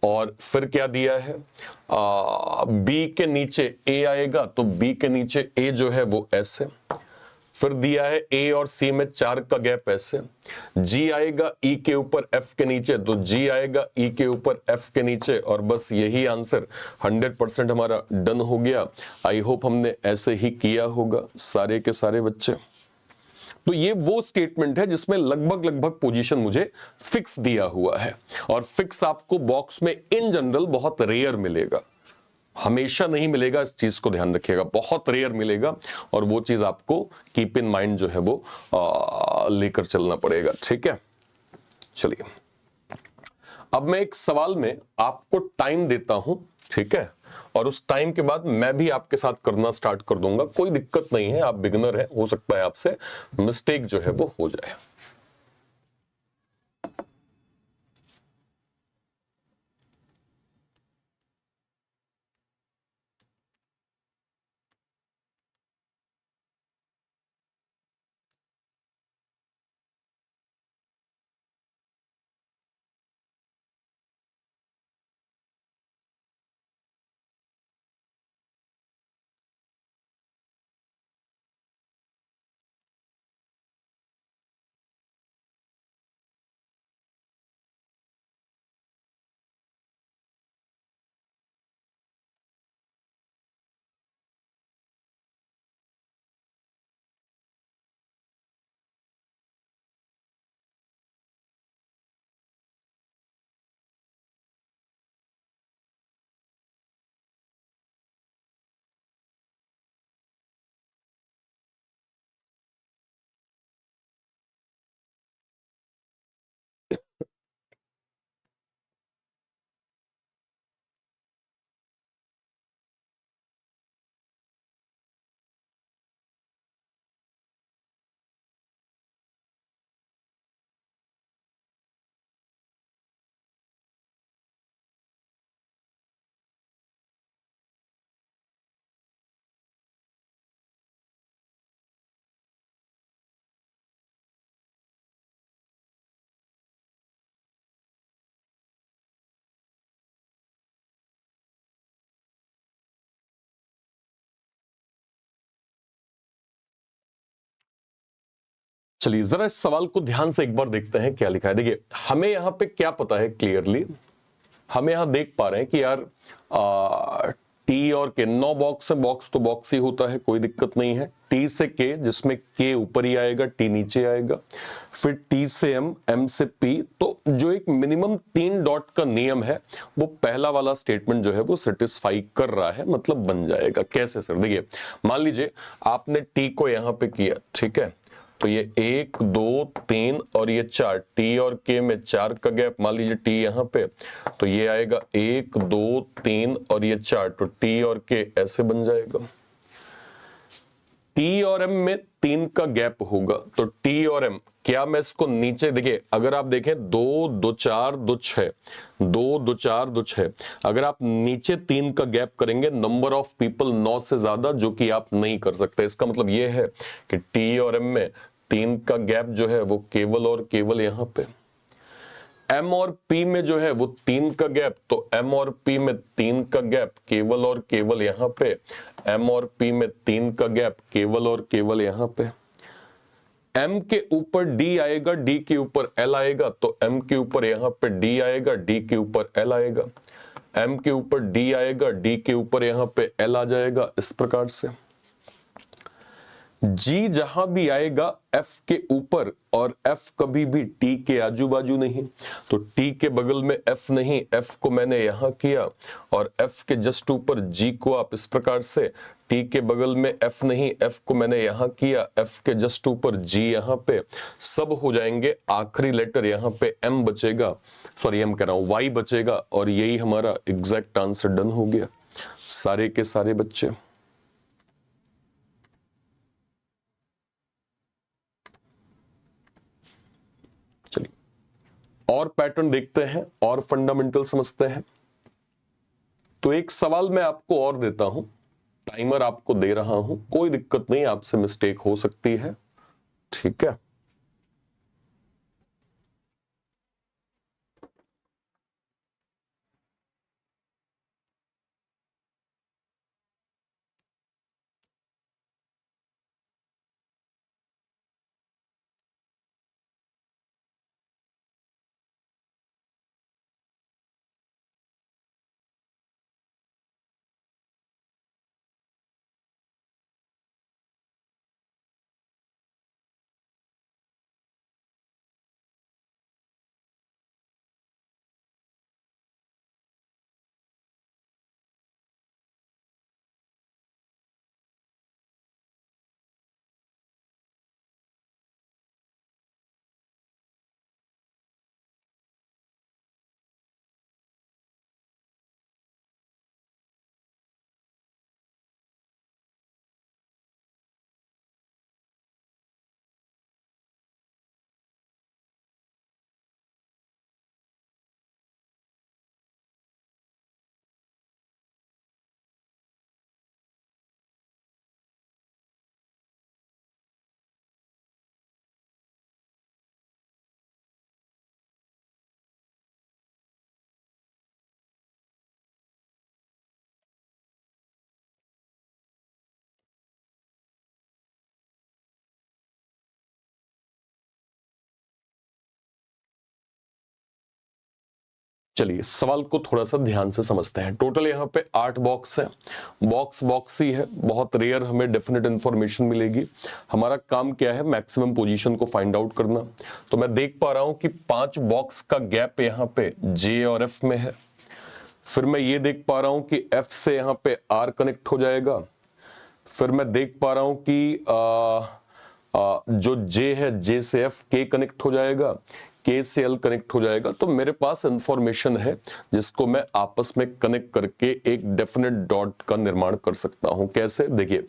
और फिर क्या दिया है, बी के नीचे ए आएगा तो बी के नीचे ए जो है वो ऐसे। फिर दिया है ए और सी में 4 का गैप ऐसे। जी आएगा ई के ऊपर एफ के नीचे, तो जी आएगा ई के ऊपर एफ के नीचे। और बस यही आंसर 100% हमारा डन हो गया। आई होप हमने ऐसे ही किया होगा सारे के सारे बच्चे। तो ये वो स्टेटमेंट है जिसमें लगभग पोजीशन मुझे फिक्स दिया हुआ है, और फिक्स आपको बॉक्स में इन जनरल बहुत रेयर मिलेगा, हमेशा नहीं मिलेगा, इस चीज को ध्यान रखिएगा, बहुत रेयर मिलेगा। और वो चीज आपको कीप इन माइंड जो है वो लेकर चलना पड़ेगा, ठीक है। चलिए अब मैं एक सवाल में आपको टाइम देता हूं, ठीक है, और उस टाइम के बाद मैं भी आपके साथ करना स्टार्ट कर दूंगा। कोई दिक्कत नहीं है, आप बिगिनर हैं, हो सकता है आपसे मिस्टेक जो है वो हो जाए। चलिए जरा इस सवाल को ध्यान से एक बार देखते हैं क्या लिखा है। देखिए हमें यहां पे क्या पता है क्लियरली, हम यहां देख पा रहे हैं कि यार टी और के 9 बॉक्स है, बॉक्स तो बॉक्स ही होता है, कोई दिक्कत नहीं है। टी से के, जिसमें के ऊपर ही आएगा, टी नीचे आएगा। फिर टी से एम, एम से पी। तो जो एक मिनिमम 3 डॉट का नियम है वो पहला वाला स्टेटमेंट जो है वो सेटिस्फाई कर रहा है, मतलब बन जाएगा। कैसे सर? देखिए मान लीजिए आपने टी को यहां पे किया, ठीक है, तो ये 1 2 3 और ये 4, टी और के में 4 का गैप, मान लीजिए टी यहां पे, तो ये आएगा 1 2 3 और ये 4, तो टी और के ऐसे बन जाएगा। टी और एम में 3 का गैप होगा, तो टी और एम, क्या मैं इसको नीचे, देखिए अगर आप देखें 2 2 4 2 6, 2 2 4 2 6, अगर आप नीचे 3 का गैप करेंगे, नंबर ऑफ पीपल 9 से ज्यादा, जो कि आप नहीं कर सकते। इसका मतलब यह है कि टी और एम में 3 का गैप जो है वो केवल और केवल यहां पे। एम और पी में जो है वो 3 का गैप, तो एम और पी में 3 का गैप केवल और केवल यहां पे। एम और पी में 3 का गैप केवल और केवल यहां पे। एम के ऊपर डी आएगा, डी के ऊपर एल आएगा, तो एम के ऊपर यहां पे डी आएगा, डी के ऊपर एल आएगा। एम के ऊपर डी आएगा, डी के ऊपर यहां पे एल आ जाएगा, इस प्रकार से। जी जहां भी आएगा F के ऊपर और F कभी भी T के आजू बाजू नहीं, तो T के बगल में F नहीं, F को मैंने यहां किया और F के जस्ट ऊपर G को आप इस प्रकार से, T के बगल में F नहीं, F को मैंने यहां किया, F के जस्ट ऊपर G यहां पे, सब हो जाएंगे, आखिरी लेटर यहां पे M बचेगा, सॉरी M कह रहा हूं Y बचेगा और यही हमारा एग्जैक्ट आंसर डन हो गया सारे के सारे बच्चे। चलिए और पैटर्न देखते हैं और फंडामेंटल समझते हैं। तो एक सवाल मैं आपको और देता हूं, टाइमर आपको दे रहा हूं, कोई दिक्कत नहीं, आपसे मिस्टेक हो सकती है, ठीक है। चलिए सवाल को थोड़ा सा ध्यान से समझते हैं। टोटल यहाँ पे 8 बॉक्स है, बॉक्स ही है, बहुत रेयर हमें डेफिनेट इंफॉर्मेशन मिलेगी। हमारा काम क्या है, मैक्सिमम पोजीशन को फाइंड आउट करना। तो मैं देख पा रहा हूं कि 5 बॉक्स का गैप यहाँ पे J और F में है। फिर मैं ये देख पा रहा हूं कि F से यहाँ पे R कनेक्ट हो जाएगा। फिर मैं देख पा रहा हूं कि जो J है, J से F K कनेक्ट हो जाएगा, K से L कनेक्ट हो जाएगा। तो मेरे पास इंफॉर्मेशन है जिसको मैं आपस में कनेक्ट करके एक डेफिनेट डॉट का निर्माण कर सकता हूं। कैसे, देखिए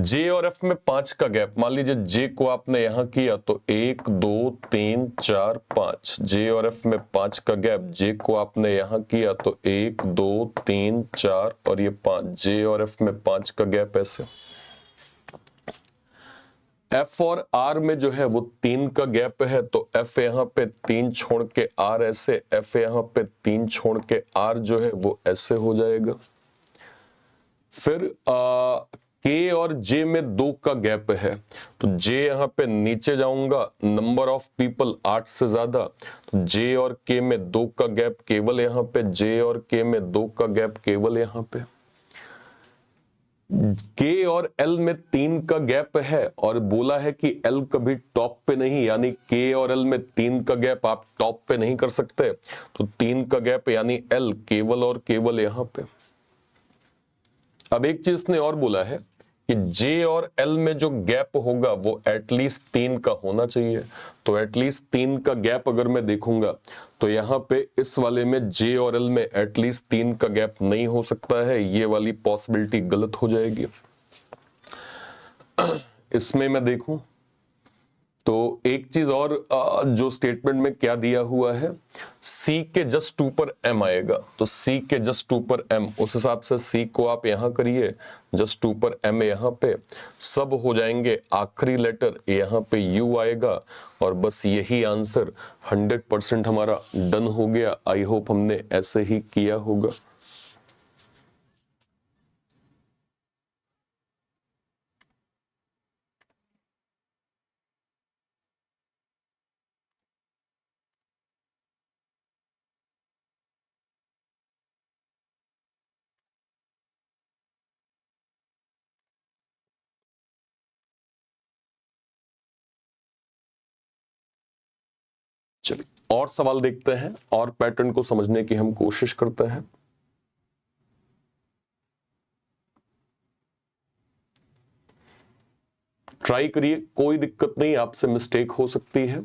J और F में 5 का गैप, मान लीजिए J को आपने यहां किया तो 1 2 3 4 5, J और F में 5 का गैप, J को आपने यहां किया तो 1 2 3 4 और ये 5, J और F में 5 का गैप ऐसे। F और R में जो है वो 3 का गैप है, तो F यहाँ पे 3 छोड़ के R ऐसे, F यहाँ पे 3 छोड़ के R जो है वो ऐसे हो जाएगा। फिर K और J में 2 का गैप है, तो J यहाँ पे नीचे जाऊंगा, नंबर ऑफ पीपल 8 से ज्यादा, तो J और K में 2 का गैप केवल यहाँ पे, J और K में 2 का गैप केवल यहाँ पे। K और L में 3 का गैप है और बोला है कि L कभी टॉप पे नहीं, यानी K और L में 3 का गैप आप टॉप पे नहीं कर सकते, तो 3 का गैप यानी L केवल और केवल यहां पे। अब एक चीज ने और बोला है कि J और L में जो गैप होगा वो एटलीस्ट 3 का होना चाहिए, तो एटलीस्ट 3 का गैप अगर मैं देखूंगा तो यहाँ पे इस वाले में J और L में एटलीस्ट 3 का गैप नहीं हो सकता है, ये वाली पॉसिबिलिटी गलत हो जाएगी। इसमें मैं देखूं तो एक चीज और, जो स्टेटमेंट में क्या दिया हुआ है, C के जस्ट ऊपर M आएगा, तो C के जस्ट ऊपर M, उस हिसाब से C को आप यहां करिए, जस्ट ऊपर M यहां पे, सब हो जाएंगे, आखिरी लेटर यहां पे U आएगा और बस यही आंसर 100% हमारा डन हो गया। आई होप हमने ऐसे ही किया होगा। चलिए और सवाल देखते हैं और पैटर्न को समझने की हम कोशिश करते हैं। ट्राई करिए, कोई दिक्कत नहीं, आपसे मिस्टेक हो सकती है।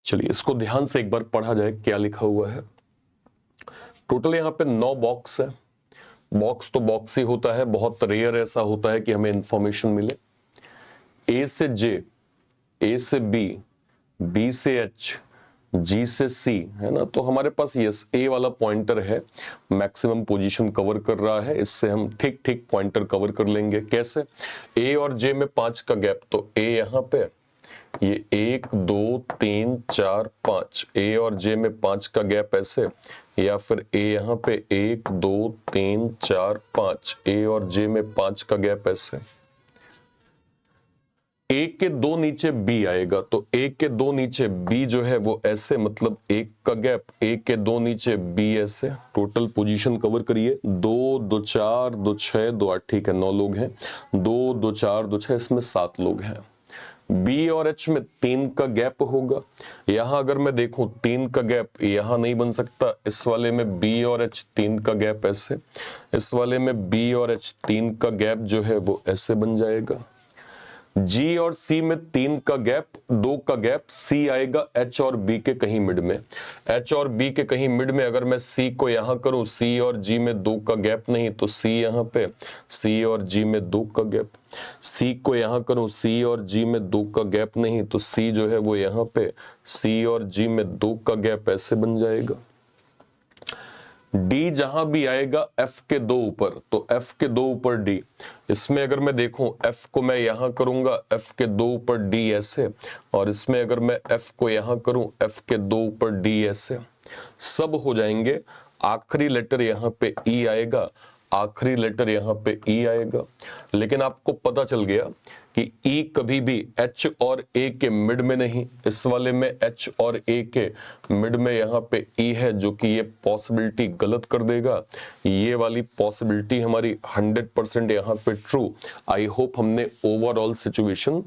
चलिए इसको ध्यान से एक बार पढ़ा जाए क्या लिखा हुआ है। टोटल यहाँ पे 9 बॉक्स है। बॉक्स तो बॉक्स ही होता है, बहुत रेयर ऐसा होता है कि हमें इंफॉर्मेशन मिले। ए से जे, ए से बी, बी से एच, जी से सी, है ना। तो हमारे पास यस ए वाला पॉइंटर है, मैक्सिमम पोजीशन कवर कर रहा है। इससे हम ठीक ठीक पॉइंटर कवर कर लेंगे। कैसे? ए और जे में 5 का गैप, तो ए यहाँ पे, ये 1 2 3 4 5, ए और जे में 5 का गैप ऐसे, या फिर ए यहाँ पे 1 2 3 4 5, ए और जे में 5 का गैप ऐसे। ए के 2 नीचे बी आएगा, तो ए के 2 नीचे बी जो है वो ऐसे, मतलब 1 का गैप, ए के 2 नीचे बी ऐसे। टोटल पोजीशन कवर करिए, 2 2 4 2 6 2 8, ठीक है 9 लोग हैं। 2 2 4 2 6, इसमें 7 लोग हैं। बी और एच में 3 का गैप होगा। यहां अगर मैं देखूं 3 का गैप यहां नहीं बन सकता, इस वाले में बी और एच 3 का गैप ऐसे, इस वाले में बी और एच 3 का गैप जो है वो ऐसे बन जाएगा। जी और सी में 3 का गैप, 2 का गैप, सी आएगा एच और बी के कहीं मिड में। एच और बी के कहीं मिड में अगर मैं सी को यहां करूं, सी और जी में 2 का गैप नहीं, तो सी यहां पे, सी और जी में 2 का गैप। सी को यहां करूं, सी और जी में 2 का गैप नहीं, तो सी जो है वो यहां पे, सी और जी में 2 का गैप ऐसे बन जाएगा। डी जहां भी आएगा एफ के 2 ऊपर, तो एफ के 2 ऊपर डी। इसमें अगर मैं देखूं एफ को मैं यहां करूंगा, एफ के 2 ऊपर डी ऐसे, और इसमें अगर मैं एफ को यहां करूं, एफ के 2 ऊपर डी ऐसे, सब हो जाएंगे। आखिरी लेटर यहां पे ई आएगा, आखिरी लेटर यहां पे ई आएगा। लेकिन आपको पता चल गया कि ई कभी भी एच और ए के मिड में नहीं, इस वाले में एच और ए के मिड में यहां पे ई है, जो कि ये पॉसिबिलिटी गलत कर देगा। ये वाली पॉसिबिलिटी हमारी 100% यहां पे ट्रू। आई होप हमने ओवरऑल सिचुएशन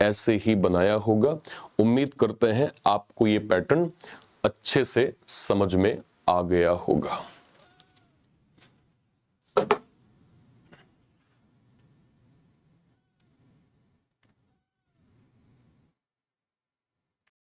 ऐसे ही बनाया होगा। उम्मीद करते हैं आपको ये पैटर्न अच्छे से समझ में आ गया होगा।